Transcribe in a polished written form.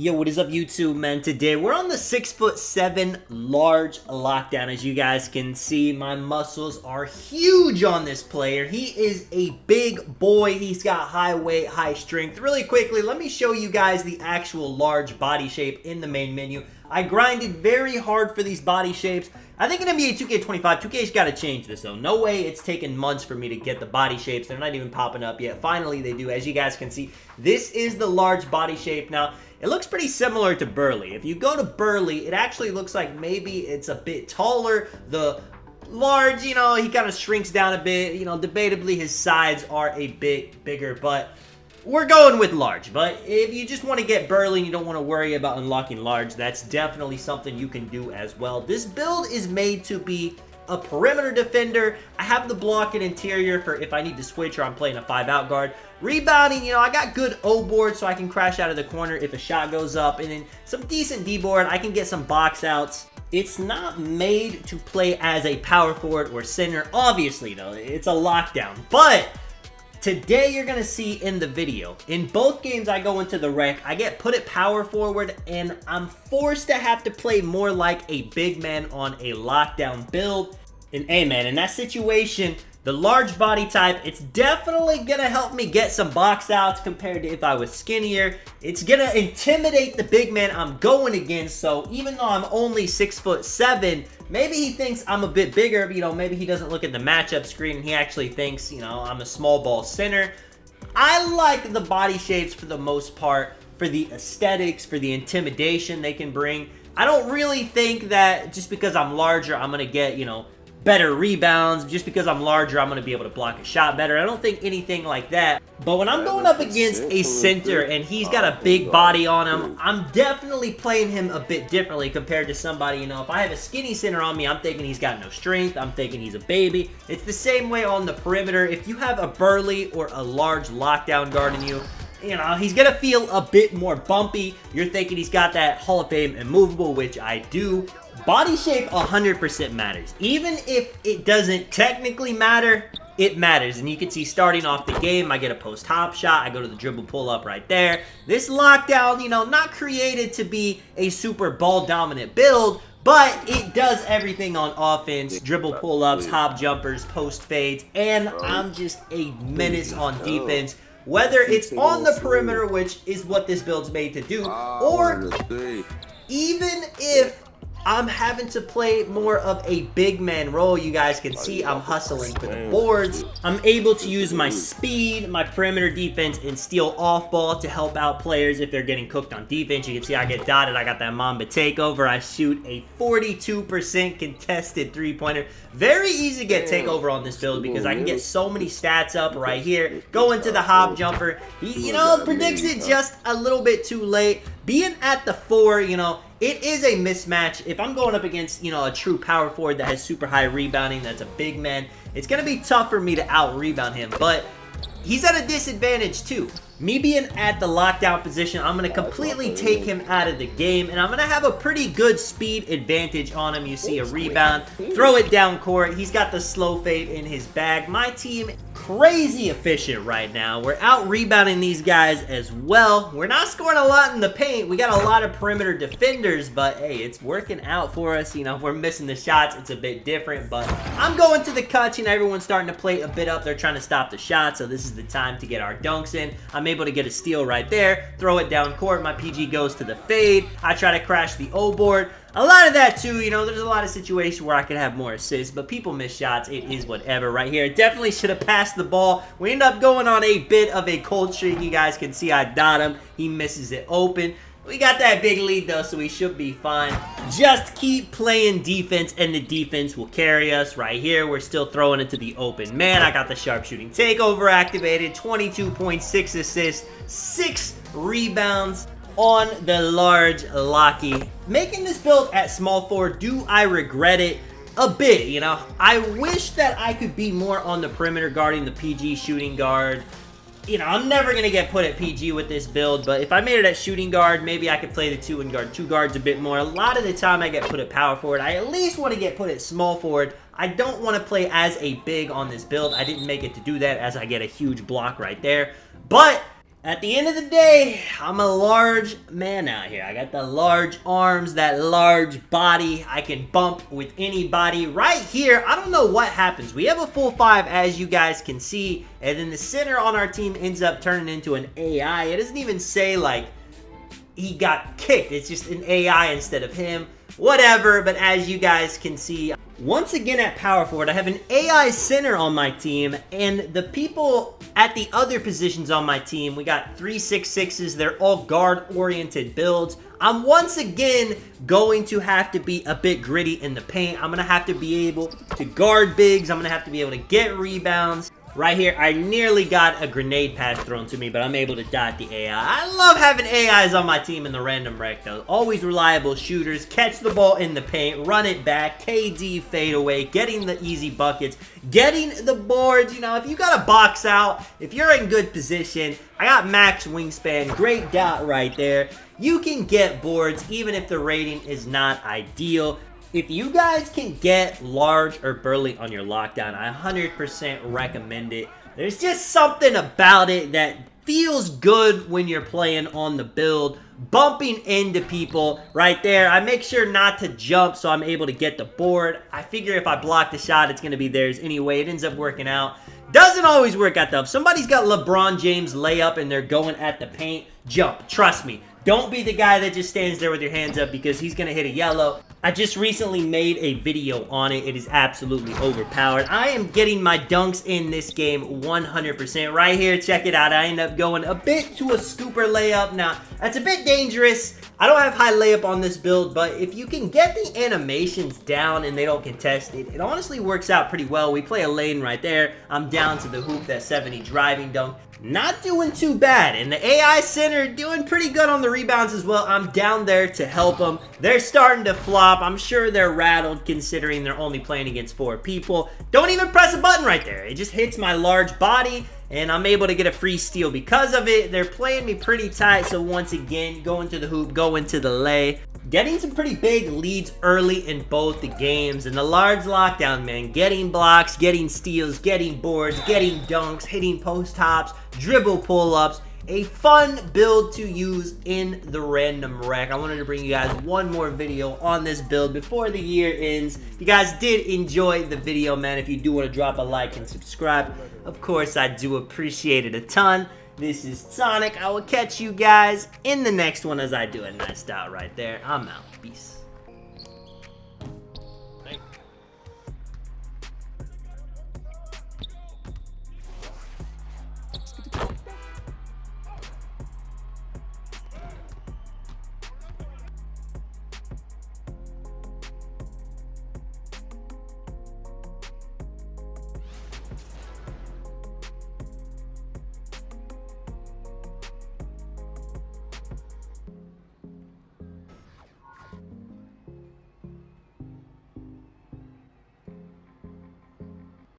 Yo, what is up YouTube, man? Today we're on the 6'7" large lockdown. As you guys can see, my muscles are huge on this player. He is a big boy. He's got high weight, high strength. Really quickly, let me show you guys the actual large body shape in the main menu. I grinded very hard for these body shapes. I think in NBA 2K25, 2K's got to change this though. No way it's taken months for me to get the body shapes. They're not even popping up yet. Finally, they do. As you guys can see, this is the large body shape. Now, it looks pretty similar to Burley. If you go to Burley, it actually looks like maybe it's a bit taller. The large, he kind of shrinks down a bit. Debatably his sides are a bit bigger, but we're going with large. But if you just want to get Burley and you don't want to worry about unlocking large, that's definitely something you can do as well. This build is made to be a perimeter defender. I have the block and interior for if I need to switch or I'm playing a 5-out guard. Rebounding, I got good O board so I can crash out of the corner if a shot goes up, and then some decent D board. I can get some box outs. It's not made to play as a power forward or center, obviously though. It's a lockdown. But today you're gonna see in the video, in both games I go into the rec, I get put at power forward and I'm forced to have to play more like a big man on a lockdown build. And hey man, in that situation, the large body type, it's definitely gonna help me get some box outs compared to if I was skinnier. It's gonna intimidate the big man I'm going against, so even though I'm only 6'7", maybe he thinks I'm a bit bigger, maybe he doesn't look at the matchup screen and he actually thinks, I'm a small ball center. I like the body shapes for the most part, for the aesthetics, for the intimidation they can bring. I don't really think that just because I'm larger, I'm gonna get, better rebounds. Just because I'm larger, I'm going to be able to block a shot better. I don't think anything like that. But when I'm going up against a center and he's got a big body on him, I'm definitely playing him a bit differently compared to somebody, if I have a skinny center on me, I'm thinking he's got no strength. I'm thinking he's a baby. It's the same way on the perimeter. If you have a Burley or a large lockdown guarding you, he's going to feel a bit more bumpy. You're thinking he's got that Hall of Fame immovable, which I do. Body shape 100% matters. Even if it doesn't technically matter, it matters. And you can see starting off the game, I get a post hop shot. I go to the dribble pull up right there. This lockdown, not created to be a super ball dominant build, but it does everything on offense. Dribble pull ups, hop jumpers, post fades, and I'm just a menace on defense. Whether it's on the perimeter, which is what this build's made to do, or even if I'm having to play more of a big man role. You guys can see I'm hustling for the boards. I'm able to use my speed, my perimeter defense, and steal off ball to help out players if they're getting cooked on defense. You can see I get dotted. I got that Mamba takeover. I shoot a 42% contested three-pointer. Very easy to get takeover on this build because I can get so many stats up right here. Go into the hop jumper. He, predicts it just a little bit too late. Being at the 4, it is a mismatch. If I'm going up against, a true power forward that has super high rebounding, that's a big man, it's going to be tough for me to out-rebound him. But he's at a disadvantage too. Me being at the lockdown position, I'm going to completely take him out of the game, and I'm going to have a pretty good speed advantage on him. You see a rebound, throw it down court. He's got the slow fade in his bag. My team, crazy efficient right now. We're out rebounding these guys as well. We're not scoring a lot in the paint. We got a lot of perimeter defenders, but hey, it's working out for us. If we're missing the shots, it's a bit different, but I'm going to the cuts. Everyone's starting to play a bit up. They're trying to stop the shot, so this is the time to get our dunks in. I'm able to get a steal right there, throw it down court. My PG goes to the fade. I try to crash the O board. A lot of that too, there's a lot of situations where I could have more assists, but people miss shots. It is whatever right here. Definitely should have passed the ball. We end up going on a bit of a cold streak. You guys can see I dot him. He misses it open. We got that big lead though, so we should be fine. Just keep playing defense and the defense will carry us right here. We're still throwing it to the open man. I got the sharpshooting takeover activated. 22.6 assists, 6 rebounds on the large Locky. Making this build at small forward, do I regret it? A bit, I wish that I could be more on the perimeter guarding the PG shooting guard. I'm never going to get put at PG with this build, but if I made it at shooting guard, maybe I could play the 2 and guard 2 guards a bit more. A lot of the time I get put at power forward. I at least want to get put at small forward. I don't want to play as a big on this build. I didn't make it to do that as I get a huge block right there. But At the end of the day, I'm a large man out here. I got the large arms, that large body. I can bump with anybody. Right here, I don't know what happens. We have a full 5, as you guys can see, and then the center on our team ends up turning into an AI. It doesn't even say, like, he got kicked. It's just an AI instead of him. Whatever, but as you guys can see, once again at power forward, I have an AI center on my team, and the people at the other positions on my team, we got 3-6-6s. They're all guard-oriented builds. I'm once again going to have to be a bit gritty in the paint. I'm going to have to be able to guard bigs. I'm going to have to be able to get rebounds. Right here, I nearly got a grenade pass thrown to me, but I'm able to dot the AI. I love having AIs on my team in the random rec, though. Always reliable shooters, catch the ball in the paint, run it back, KD fadeaway, getting the easy buckets, getting the boards. You know, if you got to box out, if you're in good position, I got max wingspan, great dot right there. You can get boards even if the rating is not ideal. If you guys can get large or burly on your lockdown, I 100% recommend it. There's just something about it that feels good when you're playing on the build. Bumping into people right there. I make sure not to jump so I'm able to get the board. I figure if I block the shot, it's going to be theirs anyway. It ends up working out. Doesn't always work out though. If somebody's got LeBron James layup and they're going at the paint, jump. Trust me. Don't be the guy that just stands there with your hands up because he's going to hit a yellow. I just recently made a video on it. It is absolutely overpowered. I am getting my dunks in this game 100%. Right here, check it out. I end up going a bit to a scooper layup. Now, that's a bit dangerous. I don't have high layup on this build, but if you can get the animations down and they don't contest it, it honestly works out pretty well. We play a lane right there. I'm down to the hoop, that 70 driving dunk. Not doing too bad, and the AI center doing pretty good on the rebounds as well. I'm down there to help them. They're starting to flop. I'm sure they're rattled considering they're only playing against 4 people. Don't even press a button right there. It just hits my large body, and I'm able to get a free steal because of it. They're playing me pretty tight, so once again, going to the hoop, going to the lay. Getting some pretty big leads early in both the games. And the large lockdown, man. Getting blocks, getting steals, getting boards, getting dunks, hitting post hops, dribble pull-ups. A fun build to use in the random rec. I wanted to bring you guys one more video on this build before the year ends. If you guys did enjoy the video, man, if you do want to drop a like and subscribe, of course, I do appreciate it a ton. This is Sonic. I will catch you guys in the next one as I do a nice dot right there. I'm out. Peace.